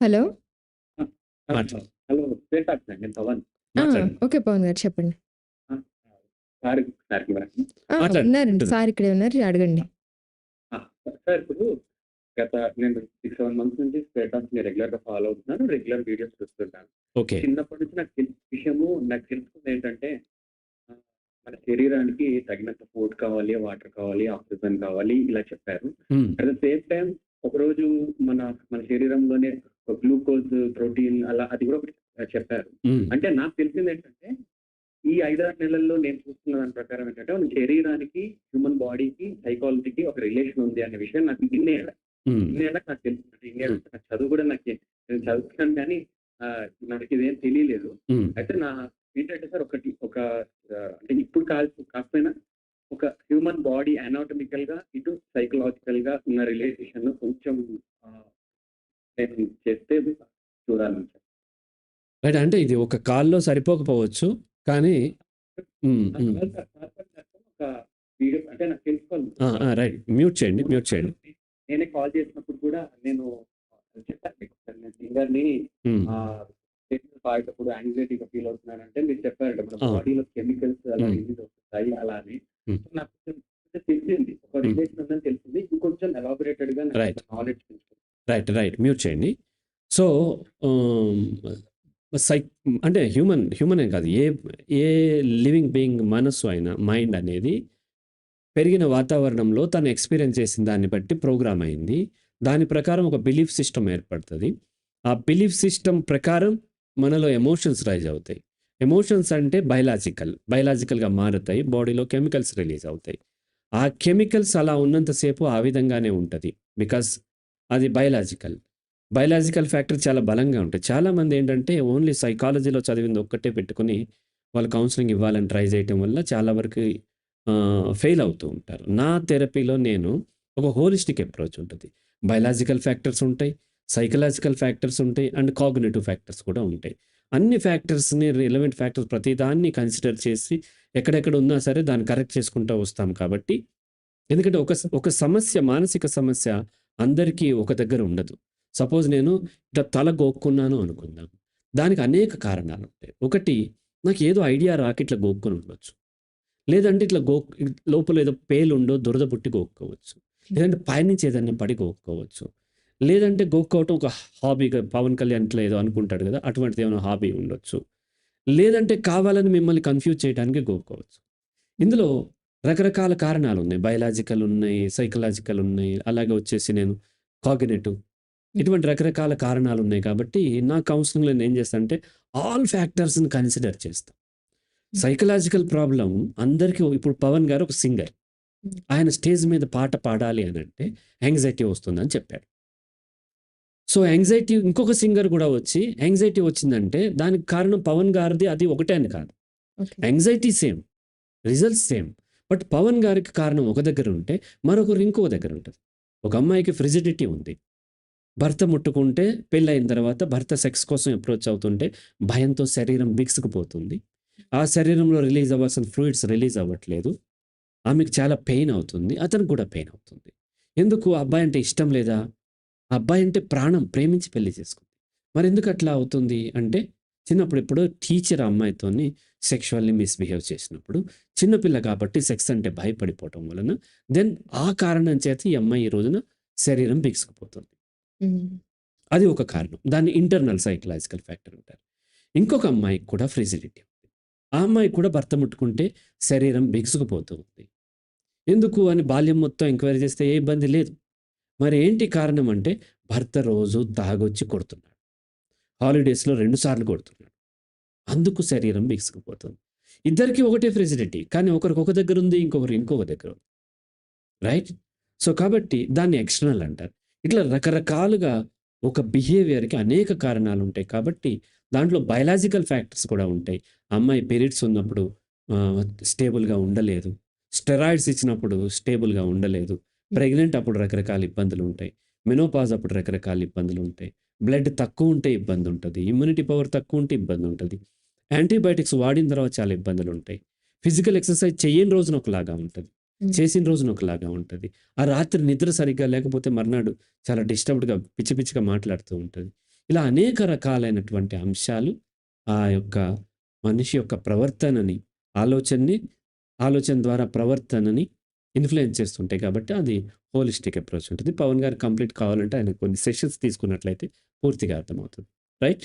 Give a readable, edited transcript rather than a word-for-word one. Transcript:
Hello! ఆ! ఆ! మాట్లాడు. హలో! శ్వేతాక్ష నేను పవన్. ఆ! మాట్లాడండి. ఓకే. పవన్ గారు చెప్పండి. ఆ! సార్‌కి ఇవ్వరా? మాట్లాడండి. ఉన్నారండి. ఉంటుంది. సార్ ఇక్కడే ఉన్నారు. అడగండి. ఆ! సార్ ఇప్పుడు నేను 6, 7 మంత్స్ నుంచి శ్వేతాక్షని రెగ్యులర్‌గా ఫాలో అవుతున్నాను. రెగ్యులర్ వీడియోస్ చూస్తుంటాను. ఓకే. చిన్నప్పటి నుంచి నాకు తెలిసిన విషయము నాకు తెలుసుకుందేంటంటే ఆహ్, మన శరీరానికి తగినంత ఫుడ్ కావాలి, వాటర్ కావాలి, ఆక్సిజన్ కావాలి ఇలా చెప్పారు. హ్మ్. అట్ ద సేమ్ టైమ్ ఒకరోజు మన మన శరీరంలోనే గ్లూకోజ్, ప్రోటీన్ అలా అది కూడా ఒకటి చెప్పారు. హ్మ్. అంటే నాకు తెలిసిందేంటంటే ఈ 5, 6 నెలల్లో నేను చూస్తున్న దాని ప్రకారం ఏంటంటే, మన శరీరానికి, హ్యూమన్ బాడీకి, సైకాలజీకి ఒక రిలేషన్ ఉంది అనే విషయం నాకు హ్మ్. ఇన్నేళ్ళకి నాకు తెలిసిందండి. హ్మ్. ఇన్నేళ్ళకి నాకు చదువు కూడా నేను చదువుకున్నాను కానీ నాకిదేం తెలియలేదు. హ్మ్. అయితే ఏంటంటే సార్ అంటే ఇప్పుడు కాకపోయినా ఒక హ్యూమన్ బాడీ అనాటమికల్‌గా, ఇటు సైకలాజికల్‌గా ఉన్న రిలేషన్ కొంచెం ఆహ్, నేను చేస్తే చూడాలని సార్. రైట్. అంటే ఇది ఒక కాల్‌లో సరిపోకపోవచ్చు. కానీ హ్మ్. నాకు హ్మ్. కాదు సార్. ఒక వీడియో అంటే నాకు తెలుసుకోవాలి. రైట్. మ్యూట్ చేయండి. మ్యూట్ చేయండి. నేనే కాల్ చేసినప్పుడు కూడా నేను చెప్పాను మీకు ఒకసారి నేను సింగర్‌ని హ్మ్. స్టేజ్‌లో పాడేటప్పుడు యాంగ్జైటీగా ఫీల్ అవుతున్నానంటే మీరు చెప్పారట మన ఆ! బాడీలో కెమికల్స్ అలా హ్మ్. రిలీజ్ అవుతాయి అలా అని. హ్మ్. సో నాకు కొంచెం తెలిసింది. ఒక హ్మ్. రిలేషన్ ఉందని తెలిసింది. ఇంకొంచెం ఎలాబొరేటెడ్‌గా నాకు రైట్. నాలెడ్జ్ పెంచుకుంది. రైట్. మ్యూట్ చేయండి. సో, ఆహ్, సైక్ అంటే హ్యూమనే కాదు. ఏ లివింగ్ బీయింగ్ మనస్సు అయినా, మైండ్ అనేది పెరిగిన వాతావరణంలో తను ఎక్స్‌పీరియన్స్ చేసిన దాన్ని బట్టి ప్రోగ్రామ్ అయింది. దాని ప్రకారం ఒక బిలీఫ్ సిస్టమ్ ఏర్పడతది. ఆ బిలీఫ్ సిస్టమ్ ప్రకారం మనలో ఎమోషన్స్ రైజ్ అవుతాయి. ఎమోషన్స్ అంటే బయలాజికల్‌గా మారుతాయి. బాడీలో కెమికల్స్ రిలీజ్ అవుతాయి. ఆ కెమికల్స్ అలా ఉన్నంత సేపు ఆ విధంగానే ఉంటది. బికాజ్ అది బయలాజికల్ ఫ్యాక్టర్ చాలా బలంగా ఉంటాయి. చాలామంది ఏంటంటే ఓన్లీ సైకాలజీలో చదివింది ఒక్కటే పెట్టుకొని వాళ్ళు కౌన్సెలింగ్ ఇవ్వాలని ట్రై చేయటం వల్ల చాలా వరకు ఫెయిల్ అవుతూ ఉంటారు. నా థెరపీలో నేను ఒక హోలిస్టిక్ అప్రోచ్ ఉంటది. బయలాజికల్ ఫ్యాక్టర్స్ ఉంటాయి, సైకలాజికల్ ఫ్యాక్టర్స్ ఉంటాయి అండ్ కాగ్నిటివ్ ఫ్యాక్టర్స్ కూడా ఉంటాయి. అన్ని ఫ్యాక్టర్స్‌ని రిలవెంట్ ఫ్యాక్టర్స్ ప్రతిదాన్ని కన్సిడర్ చేసి ఎక్కడెక్కడ ఉన్నా సరే దాన్ని కరెక్ట్ చేసుకుంటూ వస్తాం కాబట్టి ఎందుకంటే ఒక సమస్య మానసిక సమస్య అందరికీ ఒక దగ్గర ఉండదు. సపోజ్ నేను ఇట్లా తల గోక్కున్నాను అనుకుందాం. దానికి అనేక కారణాలుంటాయి. ఒకటి నాకేదో ఐడియా రాక ఇట్లా గోక్కొని ఉండొచ్చు. లేదంటే ఇట్లా లోపల ఏదో పేలుండో, దురద పుట్టి గోక్కోవచ్చు. లేదంటే పైనుంచి ఏదన్నా పడి గోక్కోవచ్చు. లేదంటే గోక్కోవటం ఒక హాబీగా 'పవన్ కళ్యాణ్' ఇట్లా ఏదో అనుకుంటాడు గదా! అటువంటిది ఏమైనా హాబీ ఉండొచ్చు. లేదంటే కావాలని మిమ్మల్ని కన్‌ఫ్యూజ్ చేయడానికి గోక్కోవచ్చు. ఇందులో రకరకాల కారణాలున్నాయి. బయలాజికల్ ఉన్నాయి, సైకలాజికల్ ఉన్నాయి. అలాగే వచ్చేసి నేను కాగ్నిటివ్ ఇటువంటి రకరకాల కారణాలున్నాయి కాబట్టి నా కౌన్సెలింగ్‌లో నేనేం చేస్తానంటే ఆల్ ఫ్యాక్టర్స్‌ని కన్సిడర్ చేస్తా. సైకలాజికల్ ప్రాబ్లమ్ అందరికీ ఇప్పుడు 'పవన్' గారు ఒక సింగర్. ఆయన స్టేజ్ మీద పాట పాడాలి అనంటే యాంగ్జైటీ వస్తుందని చెప్పాడు. సో, యాంగ్జైటీ ఇంకొక సింగర్ గూడా వచ్చి యాంగ్జైటీ వచ్చిందంటే దానికి కారణం 'పవన్' గారిది అది ఒకటే అని కాదు. Okay. Anxiety same. Results same. But 'Pawan' గారికి కారణం ఒక దగ్గర ఉంటే, మరొకరు ఇంకో దగ్గర ఉంటది. ఒక అమ్మాయికి ఫ్రిజిడిటీ ఉంది. భర్త ముట్టుకుంటే పెళ్లయిన తర్వాత భర్త సెక్స్ కోసం అప్రోచ్ అవుతుంటే భయంతో శరీరం బిగుసుకుపోతుంది. ఆ శరీరంలో రిలీజ్ అవ్వాల్సిన ఫ్లూయిడ్స్ రిలీజ్ అవ్వట్లేదు. ఆమెకు చాలా పెయిన్ అవుతుంది. అతనికి కూడా పెయిన్ అవుతుంది. ఎందుకు? ఆ అబ్బాయి అంటే ఇష్టం లేదా? ఆ అబ్బాయి అంటే ప్రాణం ప్రేమించి పెళ్లి చేసుకుంది. మరెందుకు అట్లా అవుతుంది అంటే, చిన్నప్పుడు ఎప్పుడో టీచర్ ఆ అమ్మాయితోని సెక్షువల్లీ మిస్‌బిహేవ్ చేసినప్పుడు, చిన్న పిల్ల కాబట్టి సెక్స్ అంటే భయపడిపోవటం వలన, దెన్ ఆ కారణం చేత ఈ అమ్మాయి ఈ రోజున శరీరం బిగుసుకుపోతుంది. హ్మ్. అది ఒక కారణం. దాన్ని ఇంటర్నల్ సైకలాజికల్ ఫ్యాక్టర్ అంటారు. ఇంకొక అమ్మాయికి కూడా ఫ్రిజిడిటీ ఉంది. ఆ అమ్మాయికి కూడా భర్త ముట్టుకుంటే శరీరం బిగుసుకుపోతూ ఉంది. ఎందుకు అని బాల్యం మొత్తం ఎంక్వైరీ చేస్తే ఏ ఇబ్బంది లేదు. మరి ఏంటి కారణం అంటే భర్త రోజు తాగొచ్చి కొడుతున్నాడు. హాలిడేస్‌లో 2 సార్లు కొడుతున్నాడు. అందుకు శరీరం బిగుసుకుపోతుంది. ఇద్దరికీ ఒకటే ఫ్రెసిలిటీ. కానీ ఒకరికి ఒక దగ్గర ఉంది. ఇంకొకరు ఇంకొక దగ్గర ఉంది. రైట్? సో, కాబట్టి దాన్ని ఎక్స్టర్నల్ అంటారు. ఇట్లా రకరకాలుగా ఒక బిహేవియర్‌కి అనేక కారణాలుంటాయి కాబట్టి దాంట్లో బయలాజికల్ ఫ్యాక్టర్స్ కూడా ఉంటాయి. అమ్మాయి పీరియడ్స్ ఉన్నప్పుడు స్టేబుల్‌గా ఉండలేదు. స్టెరాయిడ్స్ ఇచ్చినప్పుడు స్టేబుల్‌గా ఉండలేదు. ప్రెగ్నెంట్ అప్పుడు రకరకాల ఇబ్బందులుంటాయి. మెనోపాజ్ అప్పుడు రకరకాల ఇబ్బందులుంటాయి. బ్లడ్ తక్కువుంటే ఇబ్బందుంటది. ఇమ్యూనిటీ పవర్ తక్కువుంటే ఇబ్బందుంటది. యాంటీబయాటిక్స్ వాడిన తర్వాత చాలా ఇబ్బందులుంటాయి. ఫిజికల్ ఎక్సర్‌సైజ్ చెయ్యని రోజున ఒకలాగా ఉంటది. చేసిన రోజున ఒకలాగా ఉంటది. ఆ రాత్రి నిద్ర సరిగ్గా లేకపోతే మర్నాడు చాలా డిస్టర్బ్డ్‌గా పిచ్చి పిచ్చిగా మాట్లాడుతూ ఉంటది. ఇలా అనేక రకాలైనటువంటి అంశాలు ఆ యొక్క మనిషి యొక్క ప్రవర్తనని, ఆలోచనని, ఆలోచన ద్వారా ప్రవర్తనని ఇన్‌ఫ్లుయెన్స్ చేస్తుంటాయి కాబట్టి అది హోలిస్టిక్ అప్రోచ్ ఉంటుంది. పవన్ గారు కంప్లీట్ కావాలంటే ఆయన కొన్ని సెషన్స్ తీసుకున్నట్లయితే పూర్తిగా అర్థమవుతుంది. రైట్?